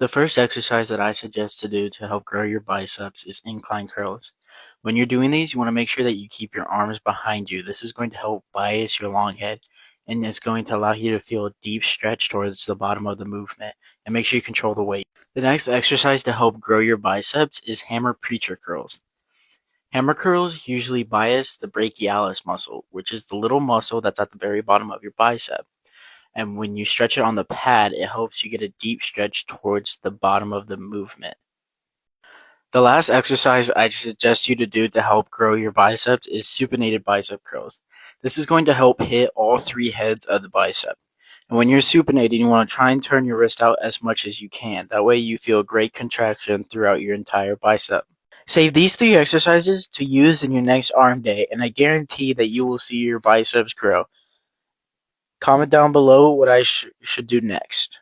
The first exercise that I suggest to do to help grow your biceps is incline curls. When you're doing these, you want to make sure that you keep your arms behind you. This is going to help bias your long head and it's going to allow you to feel a deep stretch towards the bottom of the movement and make sure you control the weight. The next exercise to help grow your biceps is hammer preacher curls. Hammer curls usually bias the brachialis muscle, which is the little muscle that's at the very bottom of your bicep. And when you stretch it on the pad, it helps you get a deep stretch towards the bottom of the movement. The last exercise I suggest you to do to help grow your biceps is supinated bicep curls. This is going to help hit all three heads of the bicep. And when you're supinating, you want to try and turn your wrist out as much as you can. That way you feel great contraction throughout your entire bicep. Save these three exercises to use in your next arm day, and I guarantee that you will see your biceps grow. Comment down below what I should do next.